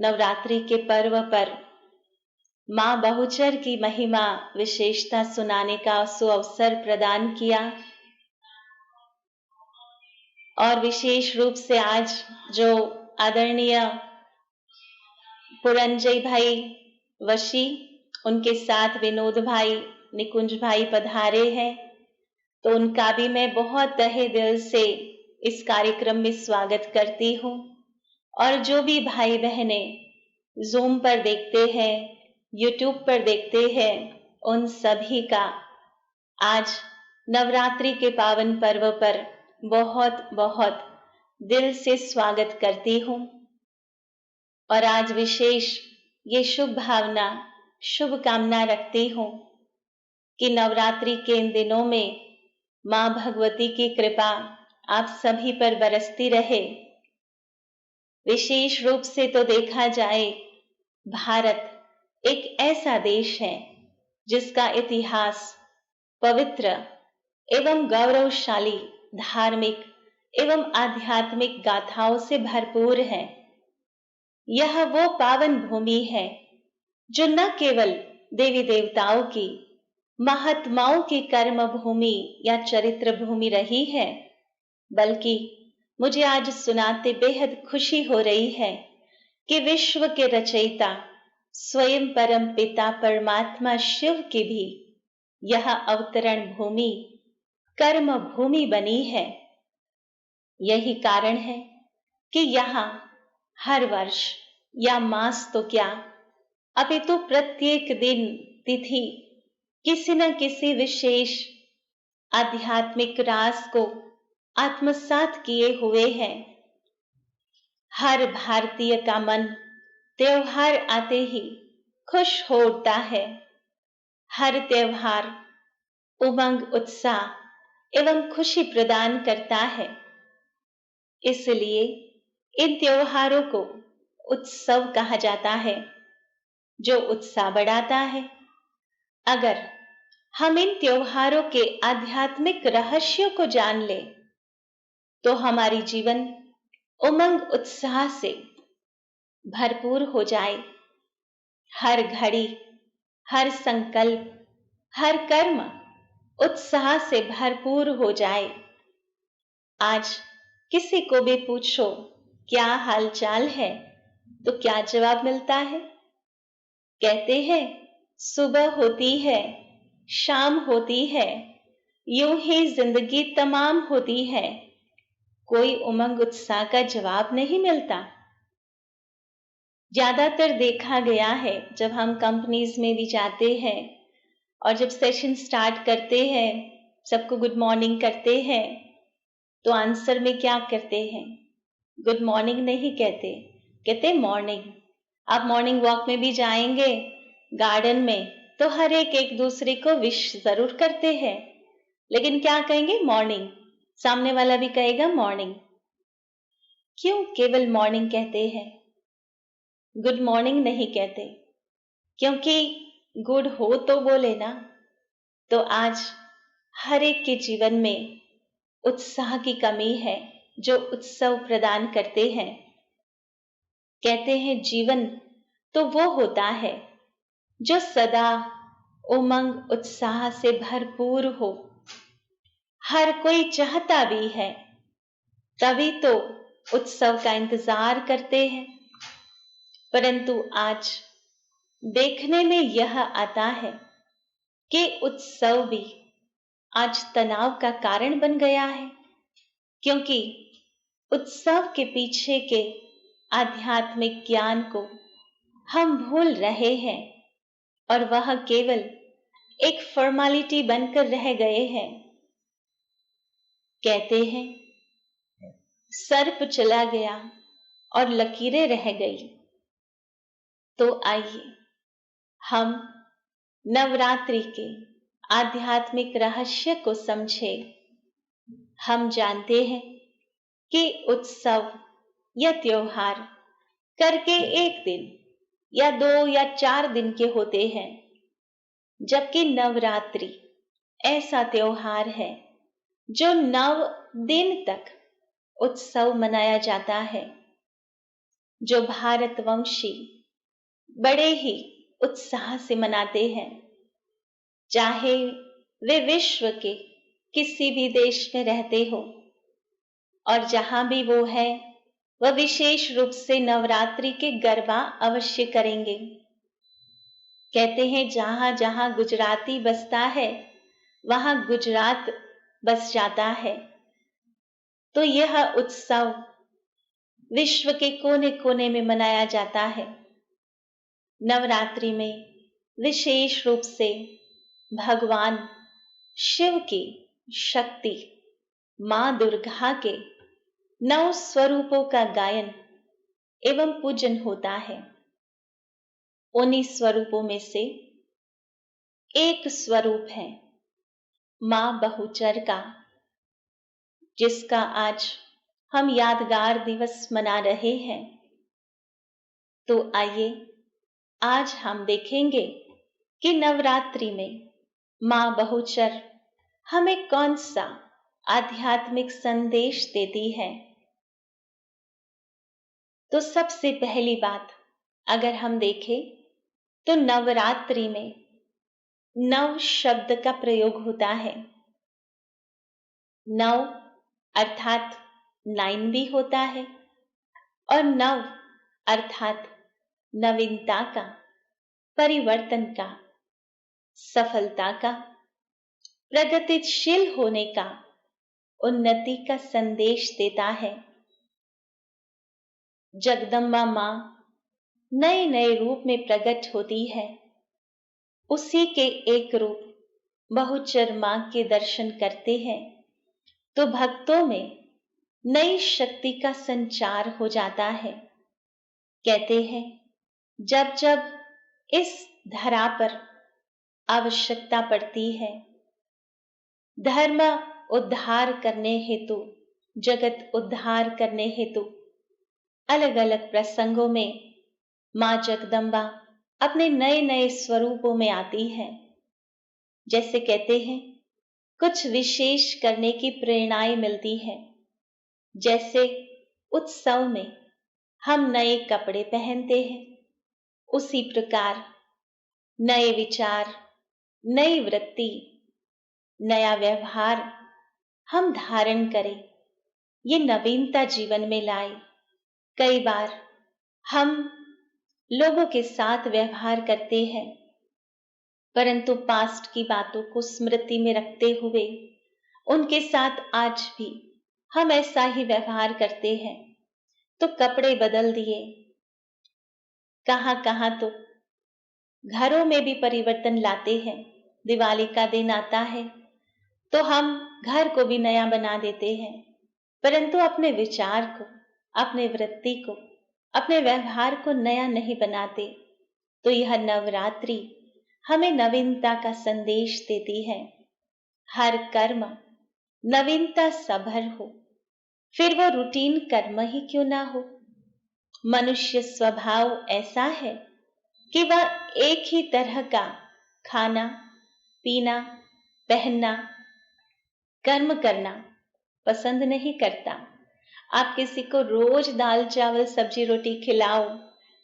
नवरात्रि के पर्व पर माँ बहुचर की महिमा विशेषता सुनाने का सुअवसर प्रदान किया। और विशेष रूप से आज जो आदरणीय पुरंजय भाई वशी, उनके साथ विनोद भाई, निकुंज भाई पधारे हैं, तो उनका भी मैं बहुत तहे दिल से इस कार्यक्रम में स्वागत करती हूँ। और जो भी भाई बहने जूम पर देखते हैं, यूट्यूब पर देखते हैं, उन सभी का आज नवरात्रि के पावन पर्व पर बहुत बहुत दिल से स्वागत करती हूँ। और आज विशेष ये शुभ भावना, शुभ कामना रखती हूँ कि नवरात्रि के इन दिनों में माँ भगवती की कृपा आप सभी पर बरसती रहे। विशेष रूप से तो देखा जाए, भारत एक ऐसा देश है जिसका इतिहास पवित्र एवं गौरवशाली धार्मिक एवं आध्यात्मिक गाथाओं से भरपूर है। यह वो पावन भूमि है जो न केवल देवी देवताओं की, महात्माओं की कर्म भूमि या चरित्र भूमि रही है, बल्कि मुझे आज सुनाते बेहद खुशी हो रही है कि विश्व के रचयिता स्वयं परम पिता परमात्मा शिव की भी यह अवतरण भूमि कर्म भूमि बनी है। यही कारण है कि यहाँ हर वर्ष या मास तो क्या, अपितु प्रत्येक दिन तिथि किसी न किसी विशेष आध्यात्मिक रास को आत्मसात किए हुए हैं। हर भारतीय का मन त्योहार आते ही खुश हो उठता है। हर त्योहार उमंग, उत्साह एवं खुशी प्रदान करता है। इसलिए इन त्योहारों को उत्सव कहा जाता है, जो उत्साह बढ़ाता है। अगर हम इन त्योहारों के आध्यात्मिक रहस्यों को जान ले, तो हमारी जीवन उमंग उत्साह से भरपूर हो जाए। हर घड़ी, हर संकल्प, हर कर्म उत्साह से भरपूर हो जाए। आज किसी को भी पूछो क्या हालचाल है, तो क्या जवाब मिलता है? कहते हैं सुबह होती है, शाम होती है, यूं ही जिंदगी तमाम होती है। कोई उमंग उत्साह का जवाब नहीं मिलता। ज्यादातर देखा गया है, जब हम कंपनीज में भी जाते हैं और जब सेशन स्टार्ट करते हैं, सबको गुड मॉर्निंग करते हैं, तो आंसर में क्या करते हैं? गुड मॉर्निंग नहीं कहते, कहते मॉर्निंग। आप मॉर्निंग वॉक में भी जाएंगे गार्डन में, तो हर एक दूसरे को विश जरूर करते हैं, लेकिन क्या कहेंगे? मॉर्निंग। सामने वाला भी कहेगा मॉर्निंग। क्यों केवल मॉर्निंग कहते हैं, गुड मॉर्निंग नहीं कहते? क्योंकि गुड हो तो बोले ना। तो आज हर एक के जीवन में उत्साह की कमी है, जो उत्सव प्रदान करते हैं। कहते हैं जीवन तो वो होता है जो सदा उमंग उत्साह से भरपूर हो। हर कोई चाहता भी है, तभी तो उत्सव का इंतजार करते हैं। परंतु आज देखने में यह आता है कि उत्सव भी आज तनाव का कारण बन गया है, क्योंकि उत्सव के पीछे के आध्यात्मिक ज्ञान को हम भूल रहे हैं और वह केवल एक फॉर्मेलिटी बनकर रह गए हैं। कहते हैं सर्प चला गया और लकीरें रह गई। तो आइए हम नवरात्रि के आध्यात्मिक रहस्य को समझे। हम जानते हैं कि उत्सव या त्योहार करके एक दिन या 2 या 4 दिन के होते हैं, जबकि नवरात्रि ऐसा त्योहार है जो 9 दिन तक उत्सव मनाया जाता है। जो भारतवंशी बड़े ही उत्साह से मनाते हैं, चाहे वे विश्व के किसी भी देश में रहते हो, और जहां भी वो है वह विशेष रूप से नवरात्रि के गरबा अवश्य करेंगे। कहते हैं जहां जहां गुजराती बसता है वहां गुजरात बस जाता है। तो यह उत्सव विश्व के कोने कोने में मनाया जाता है। नवरात्रि में विशेष रूप से भगवान शिव की शक्ति मां दुर्गा के 9 स्वरूपों का गायन एवं पूजन होता है। उन्हीं स्वरूपों में से एक स्वरूप है मां बहुचर का, जिसका आज हम यादगार दिवस मना रहे हैं। तो आइए आज हम देखेंगे कि नवरात्रि में मां बहुचर हमें कौन सा आध्यात्मिक संदेश देती है। तो सबसे पहली बात अगर हम देखें तो नवरात्रि में 9 शब्द का प्रयोग होता है। 9 अर्थात 9 भी होता है, और नव अर्थात नवीनता का, परिवर्तन का, सफलता का, प्रगतिशील होने का, उन्नति का संदेश देता है। जगदम्बा मां नए नए रूप में प्रकट होती है। उसी के एक रूप बहुचर मां के दर्शन करते हैं तो भक्तों में नई शक्ति का संचार हो जाता है। कहते हैं जब जब इस धरा पर आवश्यकता पड़ती है, धर्म उद्धार करने हेतु, जगत उद्धार करने हेतु अलग अलग प्रसंगों में मां जगदम्बा अपने नए नए स्वरूपों में आती है। जैसे कहते हैं कुछ विशेष करने की प्रेरणाएं मिलती है। जैसे उत्सव में हम नए कपड़े पहनते हैं, उसी प्रकार नए विचार, नई वृत्ति, नया व्यवहार हम धारण करें, ये नवीनता जीवन में लाए। कई बार हम लोगों के साथ व्यवहार करते हैं, परंतु पास्ट की बातों को स्मृति में रखते हुए उनके साथ आज भी हम ऐसा ही व्यवहार करते हैं। तो कपड़े बदल दिए, कहां कहां तो घरों में भी परिवर्तन लाते हैं। दिवाली का दिन आता है तो हम घर को भी नया बना देते हैं, परंतु अपने विचार को, अपने वृत्ति को, अपने व्यवहार को नया नहीं बनाते। तो यह नवरात्रि हमें नवीनता का संदेश देती है। हर कर्म नवीनता सभर हो, फिर वो रूटीन कर्म ही क्यों ना हो। मनुष्य स्वभाव ऐसा है कि वह एक ही तरह का खाना, पीना, पहनना, कर्म करना पसंद नहीं करता। आप किसी को रोज दाल चावल सब्जी रोटी खिलाओ,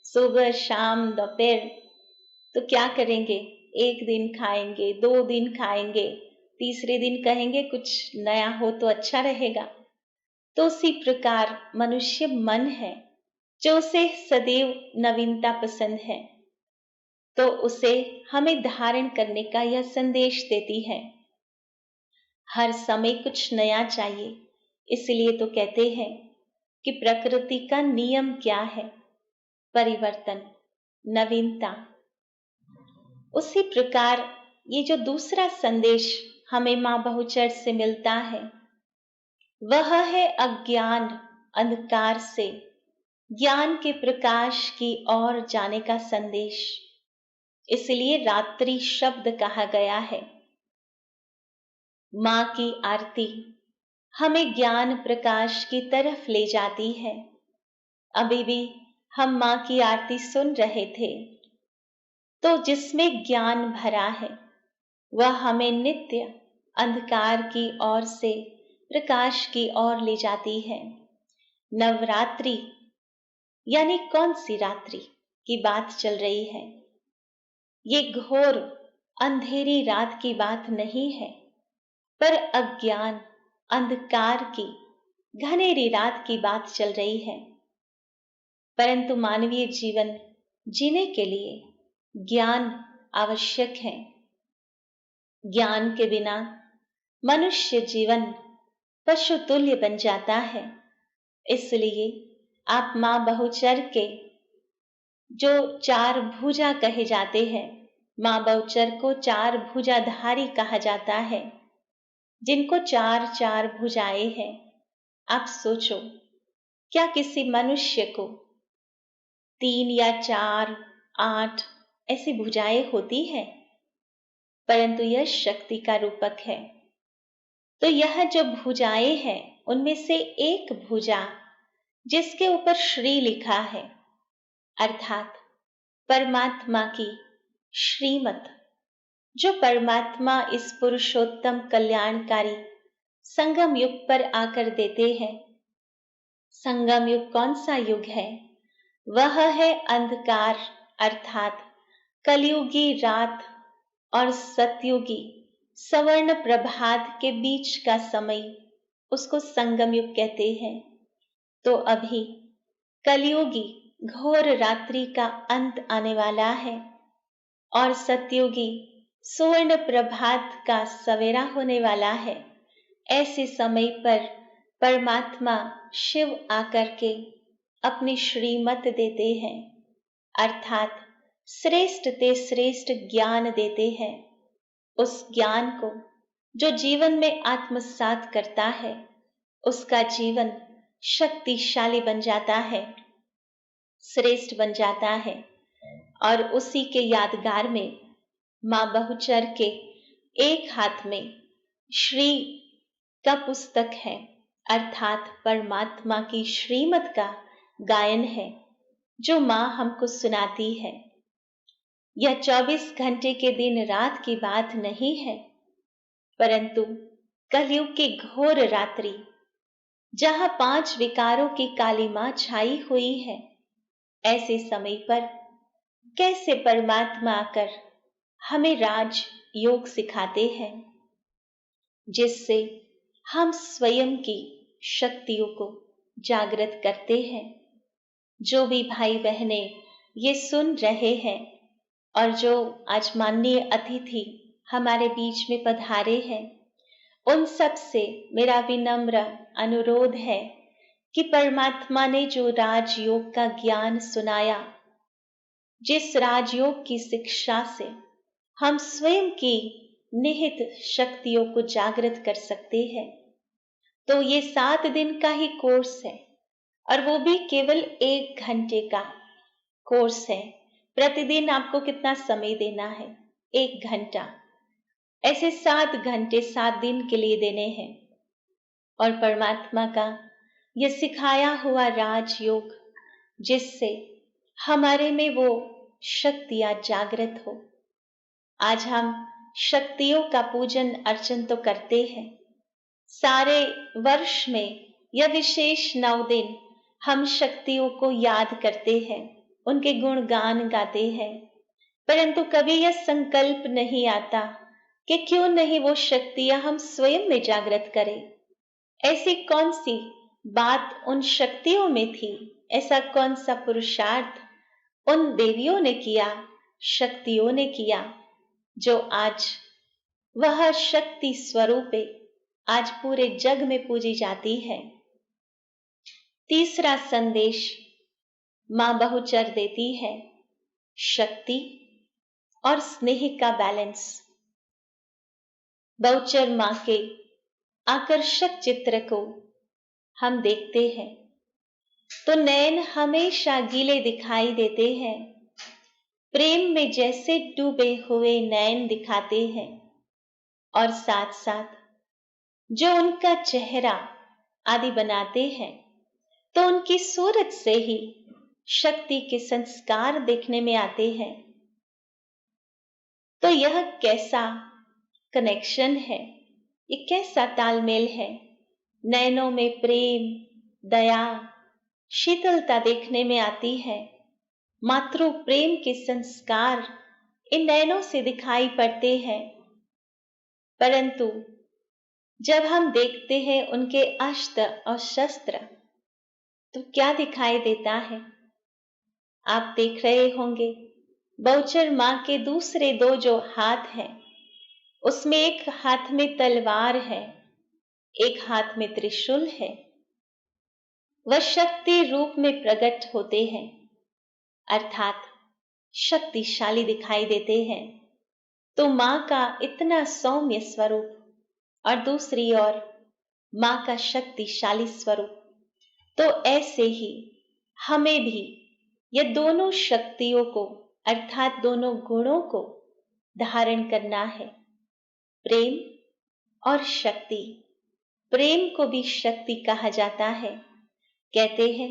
सुबह शाम दोपहर, तो क्या करेंगे? एक दिन खाएंगे, 2 दिन खाएंगे, तीसरे दिन कहेंगे कुछ नया हो तो अच्छा रहेगा। तो उसी प्रकार मनुष्य मन है जो उसे सदैव नवीनता पसंद है, तो उसे हमें धारण करने का यह संदेश देती है। हर समय कुछ नया चाहिए, इसलिए तो कहते हैं कि प्रकृति का नियम क्या है? परिवर्तन, नवीनता। उसी प्रकार ये जो दूसरा संदेश हमें मां बहुचर से मिलता है, वह है अज्ञान अंधकार से ज्ञान के प्रकाश की ओर जाने का संदेश। इसलिए रात्रि शब्द कहा गया है। मां की आरती हमें ज्ञान प्रकाश की तरफ ले जाती है। अभी भी हम मां की आरती सुन रहे थे, तो जिसमें ज्ञान भरा है वह हमें नित्य अंधकार की ओर से प्रकाश की ओर ले जाती है। नवरात्रि यानी कौन सी रात्रि की बात चल रही है? ये घोर अंधेरी रात की बात नहीं है, पर अज्ञान अंधकार की घनेरी रात की बात चल रही है। परंतु मानवीय जीवन जीने के लिए ज्ञान आवश्यक है। ज्ञान के बिना मनुष्य जीवन पशु तुल्य बन जाता है। इसलिए आप मां बहुचर के जो 4 भुजा कहे जाते हैं, मां बहुचर को 4 भुजाधारी कहा जाता है, जिनको 4 भुजाएं हैं। आप सोचो, क्या किसी मनुष्य को 3 या 4, 8 ऐसी भुजाएं होती है? परंतु यह शक्ति का रूपक है। तो यह जो भुजाएं हैं, उनमें से एक भुजा जिसके ऊपर श्री लिखा है, अर्थात परमात्मा की श्रीमत, जो परमात्मा इस पुरुषोत्तम कल्याणकारी संगम युग पर आकर देते हैं। संगम युग कौन सा युग है? वह है अंधकार अर्थात कलयुगी रात और सतयुगी सवर्ण प्रभात के बीच का समय, उसको संगम युग कहते हैं। तो अभी कलयुगी घोर रात्रि का अंत आने वाला है और सतयुगी सुवर्ण प्रभात का सवेरा होने वाला है। ऐसे समय पर परमात्मा शिव आकर के अपनी श्रीमत देते हैं, अर्थात श्रेष्ठ ते श्रेष्ठ ज्ञान देते हैं। उस ज्ञान को जो जीवन में आत्मसात करता है, उसका जीवन शक्तिशाली बन जाता है, श्रेष्ठ बन जाता है। और उसी के यादगार में मां बहुचर के एक हाथ में श्री का पुस्तक है, अर्थात परमात्मा की श्रीमत का गायन है, जो मां हमको सुनाती है। यह 24 घंटे के दिन रात की बात नहीं है, परंतु कलयुग की घोर रात्रि, जहां 5 विकारों की कालिमा छाई हुई है। ऐसे समय पर कैसे परमात्मा आकर हमें राज योग सिखाते हैं, जिससे हम स्वयं की शक्तियों को जागृत करते हैं। जो भी भाई बहनें ये सुन रहे हैं और जो आज माननीय अतिथि हमारे बीच में पधारे हैं, उन सब से मेरा विनम्र अनुरोध है कि परमात्मा ने जो राजयोग का ज्ञान सुनाया, जिस राजयोग की शिक्षा से हम स्वयं की निहित शक्तियों को जागृत कर सकते हैं, तो ये 7 दिन का ही कोर्स है और वो भी केवल 1 घंटे का कोर्स है। प्रतिदिन आपको कितना समय देना है? 1 घंटा। ऐसे 7 घंटे 7 दिन के लिए देने हैं और परमात्मा का यह सिखाया हुआ राजयोग, जिससे हमारे में वो शक्तियां जागृत हो। आज हम शक्तियों का पूजन अर्चन तो करते हैं, सारे वर्ष में यह विशेष 9 दिन हम शक्तियों को याद करते हैं, उनके गुणगान गाते हैं, परंतु कभी यह संकल्प नहीं आता कि क्यों नहीं वो शक्तियां हम स्वयं में जागृत करें। ऐसी कौन सी बात उन शक्तियों में थी, ऐसा कौन सा पुरुषार्थ उन देवियों ने किया, शक्तियों ने किया, जो आज वह शक्ति स्वरूपे आज पूरे जग में पूजी जाती है। तीसरा संदेश मां बहुचर देती है, शक्ति और स्नेह का बैलेंस। बहुचर मां के आकर्षक चित्र को हम देखते हैं तो नैन हमेशा गीले दिखाई देते हैं। प्रेम में जैसे डूबे हुए नैन दिखाते हैं और साथ साथ जो उनका चेहरा आदि बनाते हैं, तो उनकी सूरत से ही शक्ति के संस्कार देखने में आते हैं। तो यह कैसा कनेक्शन है, ये कैसा तालमेल है? नैनों में प्रेम, दया, शीतलता देखने में आती है। मातृ प्रेम के संस्कार इन नयनों से दिखाई पड़ते हैं। परंतु जब हम देखते हैं उनके अस्त्र और शस्त्र, तो क्या दिखाई देता है? आप देख रहे होंगे बहुचर मां के दूसरे दो जो हाथ हैं, उसमें एक हाथ में तलवार है, एक हाथ में त्रिशूल है। वह शक्ति रूप में प्रकट होते हैं, अर्थात शक्तिशाली दिखाई देते हैं। तो मां का इतना सौम्य स्वरूप और दूसरी ओर मां का शक्तिशाली स्वरूप, तो ऐसे ही हमें भी ये दोनों शक्तियों को अर्थात दोनों गुणों को धारण करना है, प्रेम और शक्ति। प्रेम को भी शक्ति कहा जाता है। कहते हैं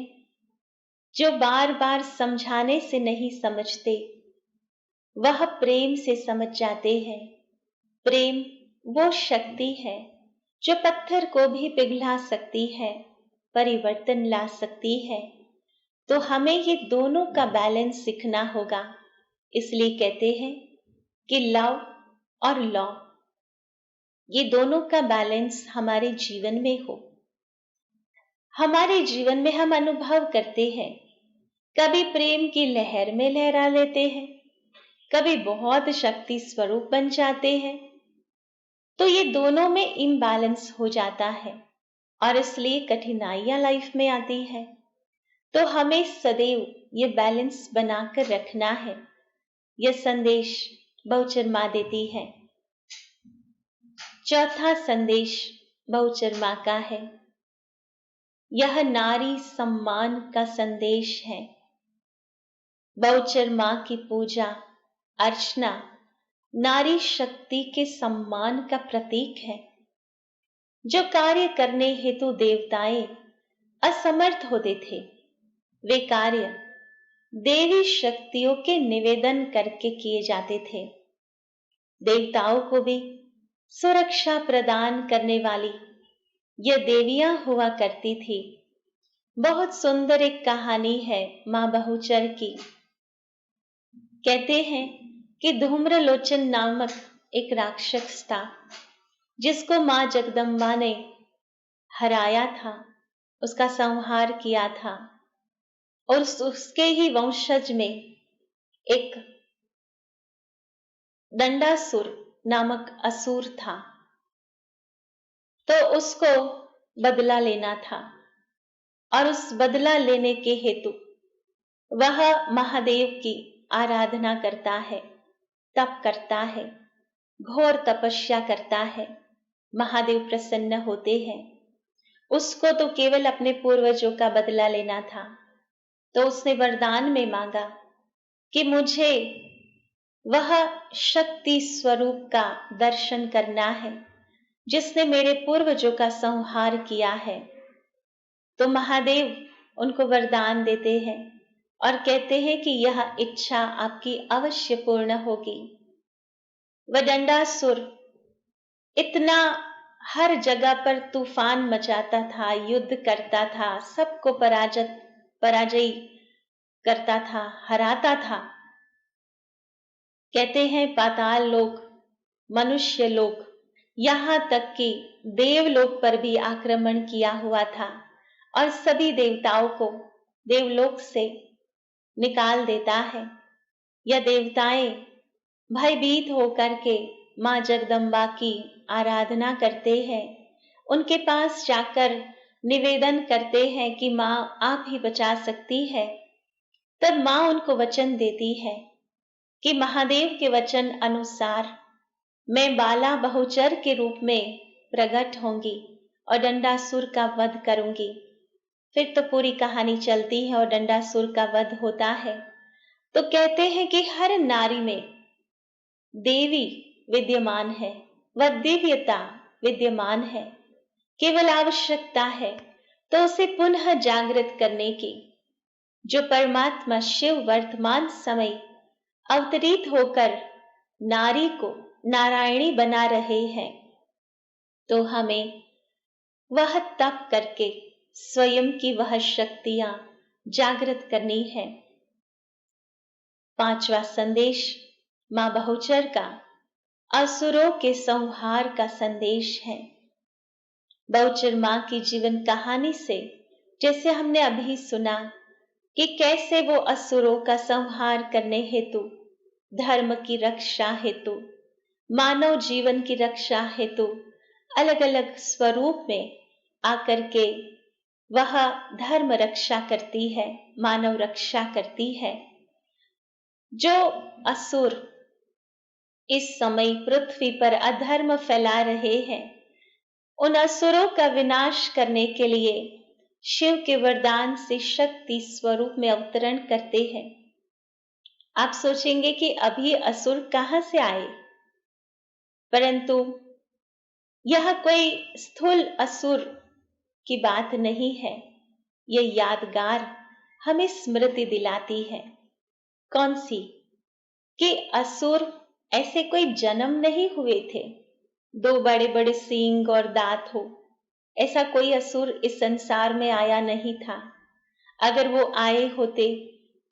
जो बार बार समझाने से नहीं समझते, वह प्रेम से समझ जाते हैं। प्रेम वो शक्ति है जो पत्थर को भी पिघला सकती है, परिवर्तन ला सकती है। तो हमें ये दोनों का बैलेंस सीखना होगा। इसलिए कहते हैं कि लव और लॉ, ये दोनों का बैलेंस हमारे जीवन में हो। हमारे जीवन में हम अनुभव करते हैं, कभी प्रेम की लहर में लहरा लेते हैं, कभी बहुत शक्ति स्वरूप बन जाते हैं। तो ये दोनों में इम्बैलेंस हो जाता है और इसलिए कठिनाइयां लाइफ में आती है। तो हमें सदैव ये बैलेंस बनाकर रखना है। यह संदेश बहुचर मां देती है। चौथा संदेश बहुचर मां का है, यह नारी सम्मान का संदेश है। बहुचर मां की पूजा अर्चना नारी शक्ति के सम्मान का प्रतीक है। जो कार्य करने हेतु देवताएं असमर्थ होते थे, वे कार्य देवी शक्तियों के निवेदन करके किए जाते थे। देवताओं को भी सुरक्षा प्रदान करने वाली यह देवियां हुआ करती थी। बहुत सुंदर एक कहानी है मां बहुचर की। कहते हैं कि धूम्रलोचन नामक एक राक्षस था, जिसको मां जगदम्बा ने हराया था, उसका संहार किया था। और उसके ही वंशज में एक दंडासुर नामक असुर था। तो उसको बदला लेना था और उस बदला लेने के हेतु वह महादेव की आराधना करता है, तप करता है, घोर तपस्या करता है। महादेव प्रसन्न होते हैं। उसको तो केवल अपने पूर्वजों का बदला लेना था। तो उसने वरदान में मांगा कि मुझे वह शक्ति स्वरूप का दर्शन करना है जिसने मेरे पूर्वजों का संहार किया है। तो महादेव उनको वरदान देते हैं और कहते हैं कि यह इच्छा आपकी अवश्य पूर्ण होगी। वह दंडासुर इतना हर जगह पर तूफान मचाता था, युद्ध करता था, सबको पराजयी करता था, हराता था। कहते हैं पाताल लोक, मनुष्य लोक, यहां तक कि देवलोक पर भी आक्रमण किया हुआ था और सभी देवताओं को देवलोक से निकाल देता है। यह देवताएं भयभीत होकर के मां जगदम्बा की आराधना करते हैं। उनके पास जाकर निवेदन करते हैं कि मां आप ही बचा सकती है। तब मां उनको वचन देती है कि महादेव के वचन अनुसार मैं बाला बहुचर के रूप में प्रकट होंगी और दंडासुर का वध करूंगी। फिर तो पूरी कहानी चलती है और दंडासुर का वध होता है। तो कहते हैं कि हर नारी में देवी विद्यमान है, वह दिव्यता विद्यमान है। केवल आवश्यकता है तो उसे पुनः जागृत करने की। जो परमात्मा शिव वर्तमान समय अवतरित होकर नारी को नारायणी बना रहे हैं, तो हमें वह तप करके स्वयं की वह शक्तियां जागृत करनी है। 5वां संदेश मां बहुचर का असुरों के संहार का संदेश है। बहुचर मां की जीवन कहानी से जैसे हमने अभी सुना कि कैसे वो असुरों का संहार करने हेतु, धर्म की रक्षा हेतु, मानव जीवन की रक्षा हेतु अलग अलग स्वरूप में आकर के वह धर्म रक्षा करती है, मानव रक्षा करती है। जो असुर इस समय पृथ्वी पर अधर्म फैला रहे हैं, उन असुरों का विनाश करने के लिए शिव के वरदान से शक्ति स्वरूप में अवतरण करते हैं। आप सोचेंगे कि अभी असुर कहां से आए, परंतु यह कोई स्थूल असुर की बात नहीं है। यह यादगार हमें स्मृति दिलाती है। कौन सी? कि असुर ऐसे कोई जन्म नहीं हुए थे, 2 बड़े बड़े सींग और दांत हो, ऐसा कोई असुर इस संसार में आया नहीं था। अगर वो आए होते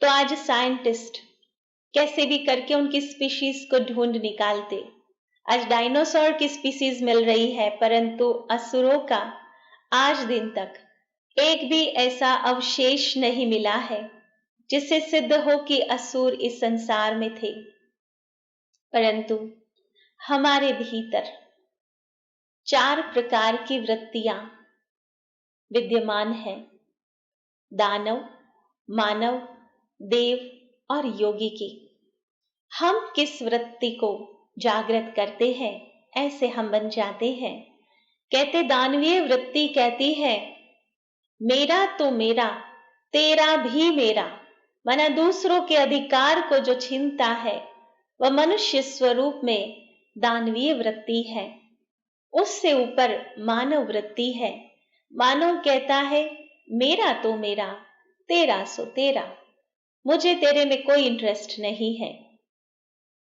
तो आज साइंटिस्ट कैसे भी करके उनकी स्पीशीज को ढूंढ निकालते। आज डायनासोर की स्पीशीज मिल रही है, परंतु असुरों का आज दिन तक एक भी ऐसा अवशेष नहीं मिला है जिससे सिद्ध हो कि असुर इस संसार में थे। परंतु हमारे भीतर 4 प्रकार की वृत्तियां विद्यमान है। दानव, मानव, देव और योगी की। हम किस वृत्ति को जागृत करते हैं, ऐसे हम बन जाते हैं। कहते दानवीय वृत्ति कहती है मेरा तो मेरा, तेरा भी मेरा। माना दूसरों के अधिकार को जो छीनता है वह मनुष्य स्वरूप में दानवीय वृत्ति है। उससे ऊपर मानव वृत्ति है। मानव कहता है मेरा तो मेरा, तेरा सो तेरा, मुझे तेरे में कोई इंटरेस्ट नहीं है।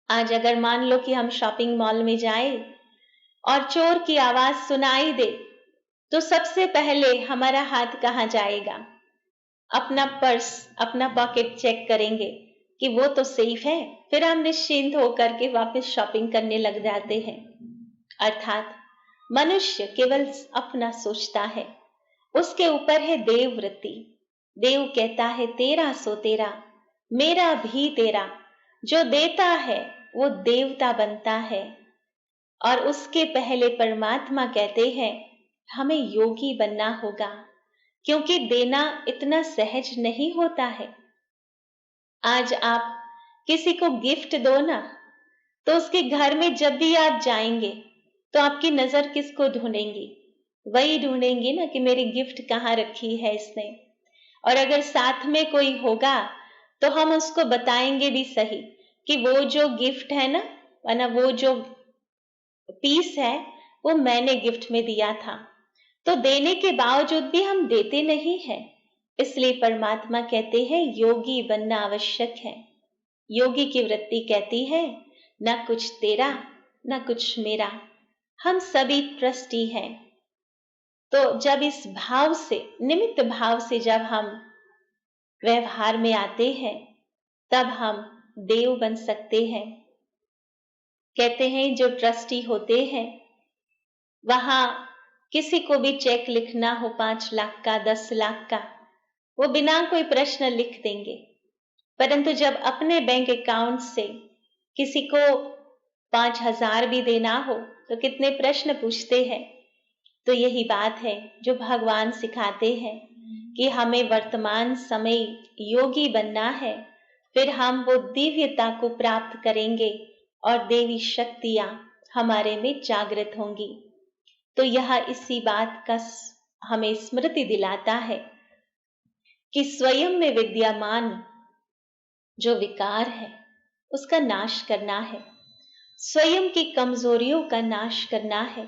आज अगर मान लो कि हम शॉपिंग मॉल में जाए और चोर की आवाज सुनाई दे, तो सबसे पहले हमारा हाथ कहाँ जाएगा? अपना पर्स, अपना पॉकेट चेक करेंगे कि वो तो सेफ है, फिर हम निश्चिंत होकर के वापस शॉपिंग करने लग जाते हैं। अर्थात मनुष्य केवल अपना सोचता है। उसके ऊपर है देव वृत्ति। देव कहता है तेरा सो तेरा, मेरा भी तेरा। जो देता है वो देवता बनता है। और उसके पहले परमात्मा कहते हैं हमें योगी बनना होगा, क्योंकि देना इतना सहज नहीं होता है। आज आप किसी को गिफ्ट दो ना, तो उसके घर में जब भी आप जाएंगे तो आपकी नजर किसको ढूंढेंगी? वही ढूंढेंगी ना कि मेरी गिफ्ट कहाँ रखी है इसने। और अगर साथ में कोई होगा तो हम उसको बताएंगे भी सही कि वो जो गिफ्ट है ना, वरना वो जो पीस है वो मैंने गिफ्ट में दिया था। तो देने के बावजूद भी हम देते नहीं हैं। इसलिए परमात्मा कहते हैं योगी बनना आवश्यक है। योगी की वृत्ति कहती है ना कुछ तेरा ना कुछ मेरा, हम सभी ट्रस्टी हैं। तो जब इस भाव से, निमित्त भाव से जब हम व्यवहार में आते हैं, तब हम देव बन सकते हैं। कहते हैं जो ट्रस्टी होते हैं, वहां किसी को भी चेक लिखना हो 5 लाख का, 10 लाख का, वो बिना कोई प्रश्न लिख देंगे। परंतु जब अपने बैंक अकाउंट से किसी को 5,000 भी देना हो तो कितने प्रश्न पूछते हैं। तो यही बात है जो भगवान सिखाते हैं कि हमें वर्तमान समय योगी बनना है, फिर हम वो दिव्यता को प्राप्त करेंगे और देवी शक्तियां हमारे में जागृत होंगी। तो यह इसी बात का हमें स्मृति दिलाता है कि स्वयं में विद्यमान जो विकार है उसका नाश करना है, स्वयं की कमजोरियों का नाश करना है,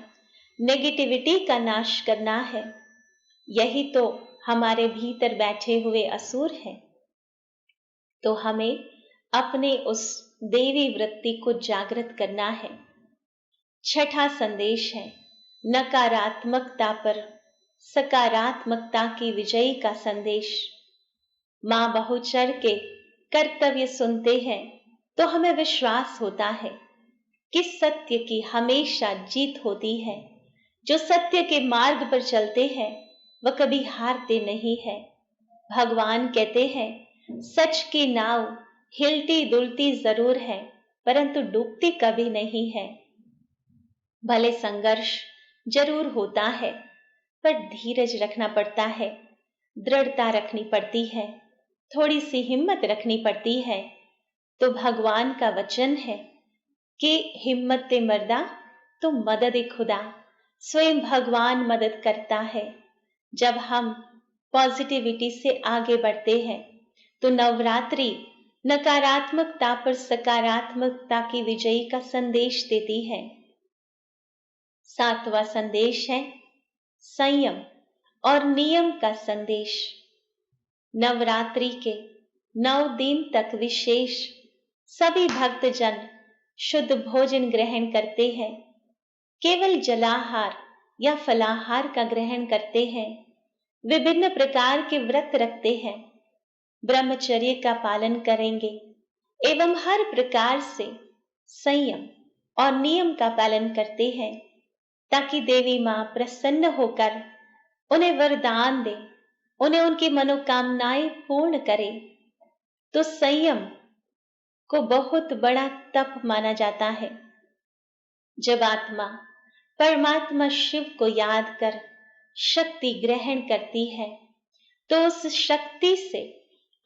नेगेटिविटी का नाश करना है। यही तो हमारे भीतर बैठे हुए असुर हैं। तो हमें अपने उस देवी वृत्ति को जागृत करना है। 6ठा संदेश है नकारात्मकता पर सकारात्मकता की विजयी का संदेश। माँ बहुचर के कर्तव्य सुनते हैं तो हमें विश्वास होता है कि सत्य की हमेशा जीत होती है। जो सत्य के मार्ग पर चलते हैं वह कभी हारते नहीं है। भगवान कहते हैं सच की नाव हिलती डुलती जरूर है परंतु डूबती कभी नहीं है। भले संघर्ष जरूर होता है पर धीरज रखना पड़ता है, दृढ़ता रखनी पड़ती है, थोड़ी सी हिम्मत रखनी पड़ती है। तो भगवान का वचन है कि हिम्मत ते मर्दा तो मदद खुदा। स्वयं भगवान मदद करता है। जब हम पॉजिटिविटी से आगे बढ़ते हैं तो नवरात्रि नकारात्मकता पर सकारात्मकता की विजयी का संदेश देती है। 7वां संदेश है संयम और नियम का संदेश। नवरात्रि के 9 दिन तक विशेष सभी भक्तजन शुद्ध भोजन ग्रहण करते हैं। केवल जलाहार या फलाहार का ग्रहण करते हैं। विभिन्न प्रकार के व्रत रखते हैं, ब्रह्मचर्य का पालन करेंगे एवं हर प्रकार से संयम और नियम का पालन करते हैं ताकि देवी मां प्रसन्न होकर उन्हें वरदान दे, उन्हें उनकी मनोकामनाएं पूर्ण करे। तो संयम को बहुत बड़ा तप माना जाता है। जब आत्मा परमात्मा शिव को याद कर शक्ति ग्रहण करती है तो उस शक्ति से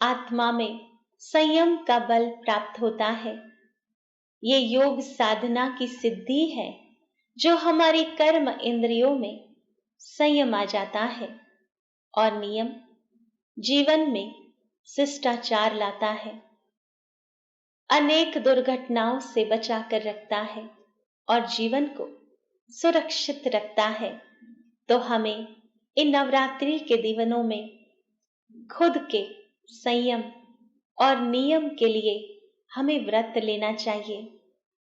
आत्मा में संयम का बल प्राप्त होता है। ये योग साधना की सिद्धि है जो हमारी कर्म इंद्रियों में संयम आ जाता है और नियम जीवन में शिष्टाचार लाता है, अनेक दुर्घटनाओं से बचा कर रखता है और जीवन को सुरक्षित रखता है। तो हमें इन नवरात्रि के दिनों में खुद के संयम और नियम के लिए हमें व्रत लेना चाहिए।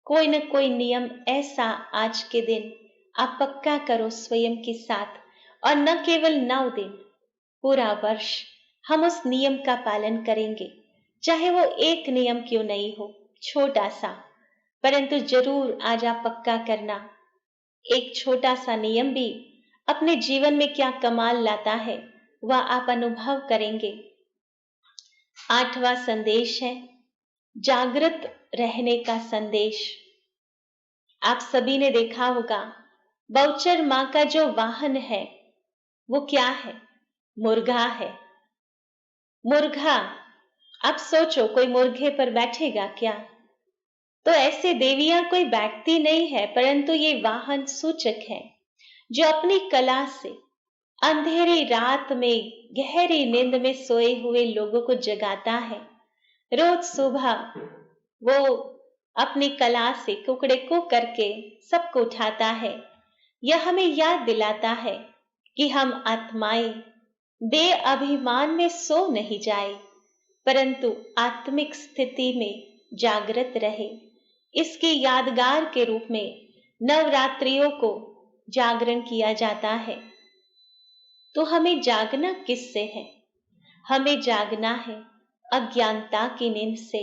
कोई न कोई नियम ऐसा आज के दिन आप पक्का करो स्वयं के साथ, और न केवल 9 दिन, पूरा वर्ष हम उस नियम का पालन करेंगे। चाहे वो एक नियम क्यों नहीं हो, छोटा सा, परंतु जरूर आज आप पक्का करना। एक छोटा सा नियम भी अपने जीवन में क्या कमाल लाता है वह आप अनुभव करेंगे। 8वां संदेश है जागृत रहने का संदेश। आप सभी ने देखा होगा बहुचर मां का जो वाहन है वो क्या है? मुर्गा है। मुर्गा, आप सोचो कोई मुर्गे पर बैठेगा क्या? तो ऐसे देवियां कोई बैठती नहीं है, परंतु ये वाहन सूचक है जो अपनी कला से अंधेरी रात में गहरी नींद में सोए हुए लोगों को जगाता है। रोज सुबह वो अपनी कला से कुकड़े को करके सबको उठाता है। यह हमें याद दिलाता है कि हम आत्माएं बेअभिमान में सो नहीं जाए, परंतु आत्मिक स्थिति में जागृत रहे। इसकी यादगार के रूप में नवरात्रियों को जागरण किया जाता है। तो हमें जागना किससे है? हमें जागना है अज्ञानता की नींद से,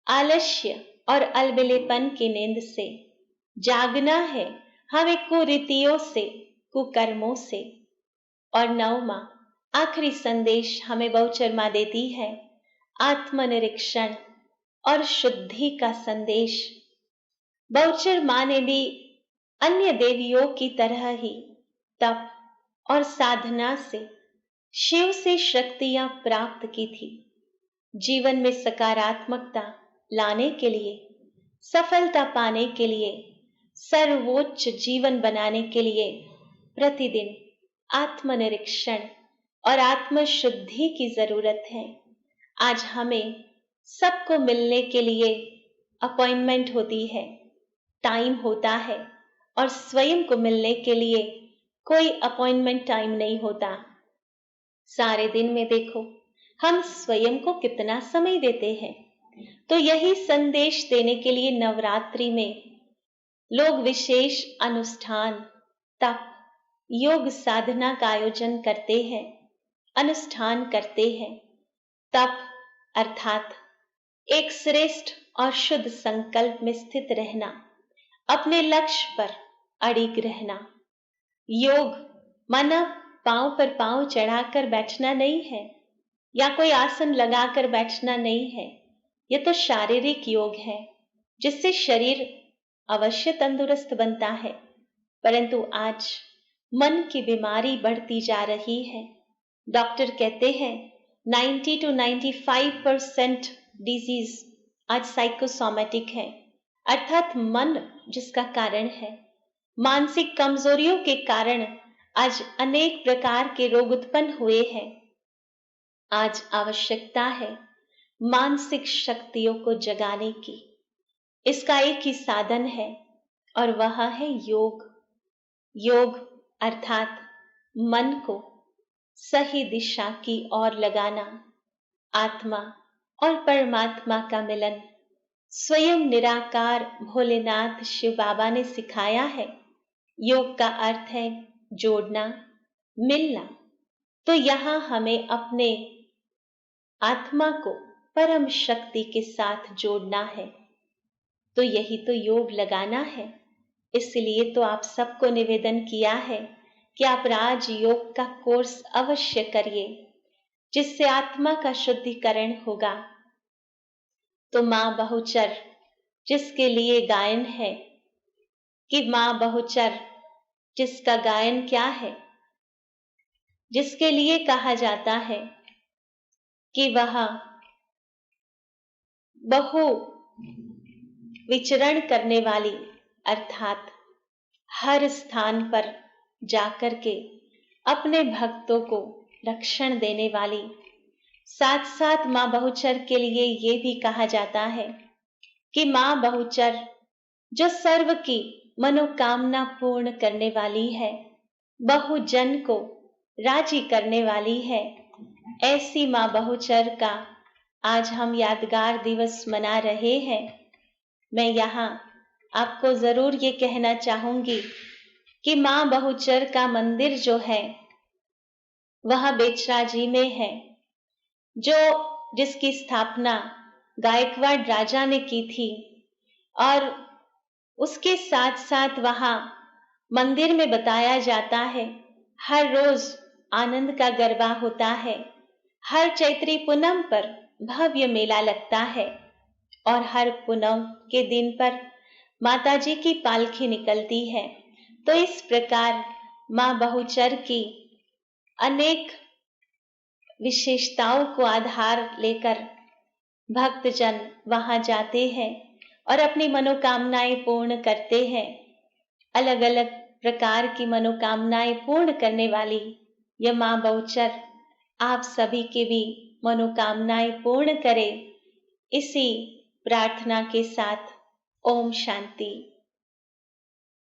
आलस्य और अलबेलेपन की नींद से। जागना है हमें कुरीतियों से, कुकर्मों से। और 9वां आखिरी संदेश हमें बहुचर मां देती है आत्मनिरीक्षण और शुद्धि का संदेश। बहुचर मां ने भी अन्य देवियों की तरह ही तप और साधना से शिव से शक्तियां प्राप्त की थी। जीवन में सकारात्मकता लाने के लिए, सफलता पाने के लिए, सर्वोच्च जीवन बनाने के लिए प्रतिदिन आत्मनिरीक्षण और आत्मशुद्धि की जरूरत है। आज हमें सबको मिलने के लिए अपॉइंटमेंट होती है, टाइम होता है, और स्वयं को मिलने के लिए कोई अपॉइंटमेंट टाइम नहीं होता। सारे दिन में देखो हम स्वयं को कितना समय देते हैं। तो यही संदेश देने के लिए नवरात्रि में लोग विशेष अनुष्ठान, तप योग साधना का आयोजन करते हैं, अनुष्ठान करते हैं। तप अर्थात एक श्रेष्ठ और शुद्ध संकल्प में स्थित रहना, अपने लक्ष्य पर अड़िग रहना। योग माना पांव पर पांव चढ़ाकर बैठना नहीं है, या कोई आसन लगाकर बैठना नहीं है। यह तो शारीरिक योग है, जिससे शरीर अवश्य तंदुरुस्त बनता है। परंतु आज मन की बीमारी बढ़ती जा रही है। डॉक्टर कहते हैं 90 to 95% डिजीज आज साइकोसोमेटिक है, अर्थात मन जिसका कारण है। मानसिक कमजोरियों के कारण आज अनेक प्रकार के रोग उत्पन्न हुए हैं। आज आवश्यकता है मानसिक शक्तियों को जगाने की। इसका एक ही साधन है और वह है योग। योग अर्थात मन को सही दिशा की ओर लगाना, आत्मा और परमात्मा का मिलन। स्वयं निराकार भोलेनाथ शिव बाबा ने सिखाया है। योग का अर्थ है जोड़ना, मिलना। तो यहाँ हमें अपने आत्मा को परम शक्ति के साथ जोड़ना है। तो यही तो योग लगाना है। इसलिए तो आप सबको निवेदन किया है कि आप राजयोग का कोर्स अवश्य करिए, जिससे आत्मा का शुद्धिकरण होगा। तो मां बहुचर जिसके लिए गायन है कि मां बहुचर, जिसका गायन क्या है, जिसके लिए कहा जाता है कि वह बहु विचरण करने वाली, अर्थात हर स्थान पर जाकर के अपने भक्तों को रक्षण देने वाली। साथ साथ मां बहुचर के लिए ये भी कहा जाता है कि मां बहुचर जो सर्व की मनोकामना पूर्ण करने वाली है, बहुजन को राजी करने वाली है। ऐसी मां बहुचर का आज हम यादगार दिवस मना रहे हैं। मैं यहाँ आपको जरूर ये कहना चाहूंगी कि मां बहुचर का मंदिर जो है वह बेचराजी में है, जिसकी स्थापना गायकवाड़ राजा ने की थी। और उसके साथ साथ वहां मंदिर में बताया जाता है हर रोज आनंद का गरबा होता है। हर चैत्री पूनम पर भव्य मेला लगता है और हर पूनम के दिन पर माता जी की पालकी निकलती है। तो इस प्रकार मां बहुचर की अनेक विशेषताओं को आधार लेकर भक्तजन वहां जाते हैं और अपनी मनोकामनाएं पूर्ण करते हैं। अलग अलग प्रकार की मनोकामनाएं पूर्ण करने वाली यह मां बहुचर आप सभी की भी मनोकामनाएं पूर्ण करे, इसी प्रार्थना के साथ ओम शांति।